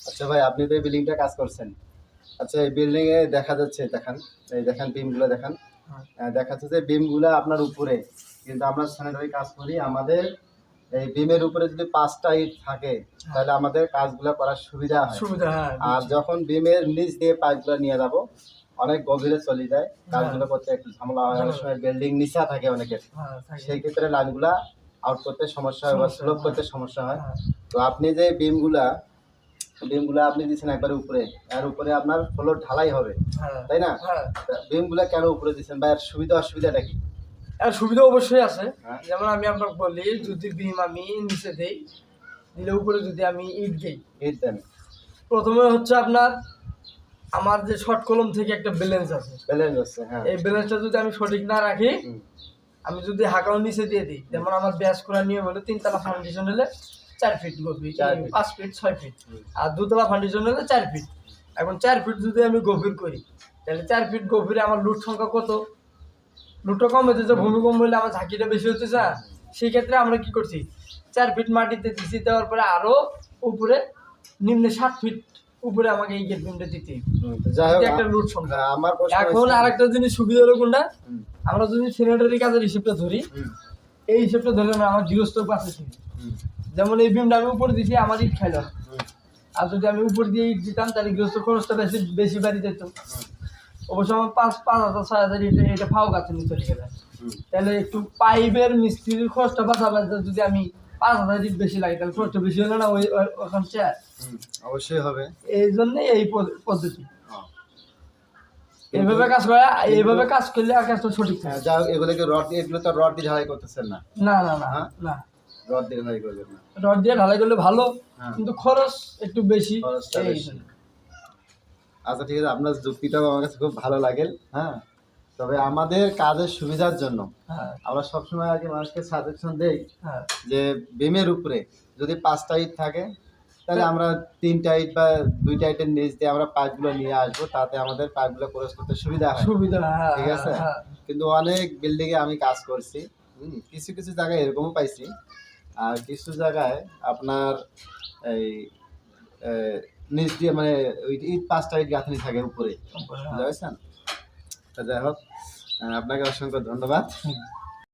আচ্ছা ভাই, আপনি তো এই বিল্ডিংটা কাজ করছেন। আচ্ছা, এই বিল্ডিং এ দেখা যাচ্ছে, দেখেন, এই দেখেন বিমগুলো দেখেন। দেখা যাচ্ছে যে বিমগুলো আপনার উপরে, কিন্তু আমরা স্যানিটারি কাজ করি। আমাদের এই বিমের উপরে যদি 5টা ইট থাকে তাহলে আমাদের কাজগুলো করার সুবিধা হয়। আর যখন বিমের নিচ দিয়ে পাইপগুলো নিয়ে যাব, অনেক গভীরে চলে যায়, কাজগুলো করতে একটু ঝামেলা হয়। অনেক সময় বিল্ডিং নিচা থাকে অনেকের, সেই ক্ষেত্রে লাইনগুলা আউট করতে সমস্যা হয় বা স্লোপ করতে সমস্যা হয়। তো আপনি যে বিমগুলা আপনি দিচ্ছেন একবারে উপরে, এর উপরে আপনার ফ্লোর ঢালাই হবে, তাই না? বিমগুলা কেন উপরে দিচ্ছেন বা এর সুবিধা অসুবিধাটা কি? এর সুবিধা অবশ্যই আছে। যেমন আমি আপনাকে বলি, যদি বিম আমি নিচে দেই, দিলে উপরে যদি আমি ইট দেই, ইট দেন, প্রথমে হচ্ছে আপনার আমার যে শর্ট কলম থেকে একটা ব্যালেন্স আছে, হ্যাঁ, এই ব্যালেন্সটা যদি আমি সঠিক না রাখি, আমি যদি হাঁকাও নিচে দিয়ে দিই, যেমন আমার ব্যাস করার নিয়ম হলো 3 তলা ফাউন্ডেশন হলে 4 ফিট গভীর, 5 ফিট 6 ফিট, আর 2 তলা ফাউন্ডেশন হলে 4 ফিট। এখন 4 ফিট যদি আমি গভীর করি, তাহলে 4 ফিট গভীরে আমার লুট সংখ্যা কত? লুটটা কম হতেছে, ভূমিকম্প হলে আমার ঝাঁকিটা বেশি হতেছে। সেই ক্ষেত্রে আমরা কি করছি, 4 ফিট মাটিতে দিচ্ছি, দেওয়ার পরে আরো উপরে নিম্নে 7 ফিট উপরে আমাকে এই গেট বিমটা দিতে একটা লুট সংখ্যা। এখন আরেকটা জিনিস সুবিধা হলো কোনটা, আমরা যদি স্যানিটারি কাজের হিসেবটা ধরি, এই হিসেবটা ধরে আমার গৃহস্থ পাশে ছিল, যেমন এই বিমটা আমি উপরে দিচ্ছি, আমার ইট খাইলাম, আর যদি আমি উপর দিয়ে ইট দিতাম তাহলে গৃহস্থ খরচটা বেশি বাড়ি যেত। অবশ্য আমার 5,000 6,000 এটা ফাও গাছে নিতে গেলে, তাহলে একটু পাইপের মিস্ত্রির খরচটা বাঁচাবে। যদি আমি 5,000 ইট বেশি লাগে, তাহলে খরচটা বেশি হলো না ওখান চেয়ে? অবশ্যই হবে। এই জন্যই এই পদ্ধতি এইভাবে কাজ করা, এইভাবে কাজ করলে কাজটা সঠিক থাকে। যা এগুলো কি রড দিয়ে, এগুলো তো রড দিয়ে ঢালাই করতেছেন না? না না না না, রড দিয়ে ঢালাই করবেন না। রড দিয়ে ঢালাই করলে ভালো, কিন্তু খরচ একটু বেশি। আচ্ছা ঠিক আছে, আপনার যুক্তিটাও আমার কাছে খুব ভালো লাগে। হ্যাঁ, তবে আমাদের কাজের সুবিধার জন্য আমরা সবসময় আগে মানুষকে সাজেশন দেই যে বিমের উপরে যদি 5টা ইট থাকে, তাহলে আমরা 3টা ইট বা 2টা ইটের নিচ দিয়ে আমরা পাইপগুলো নিয়ে আসবো, তাতে আমাদের পাইপগুলো ক্রস করতে সুবিধা হয়। ঠিক আছে, কিন্তু অনেক বিল্ডিং এ আমি কাজ করছি, কিছু কিছু জায়গায় এরকমও পাইছি, আর কিছু জায়গায় আপনার এই নিচ দিয়ে মানে ওই ইট 5টা ইট গাঁথনি থাকে উপরে, বুঝতে পারছেন? যাই হোক, আপনাকে অসংখ্য ধন্যবাদ।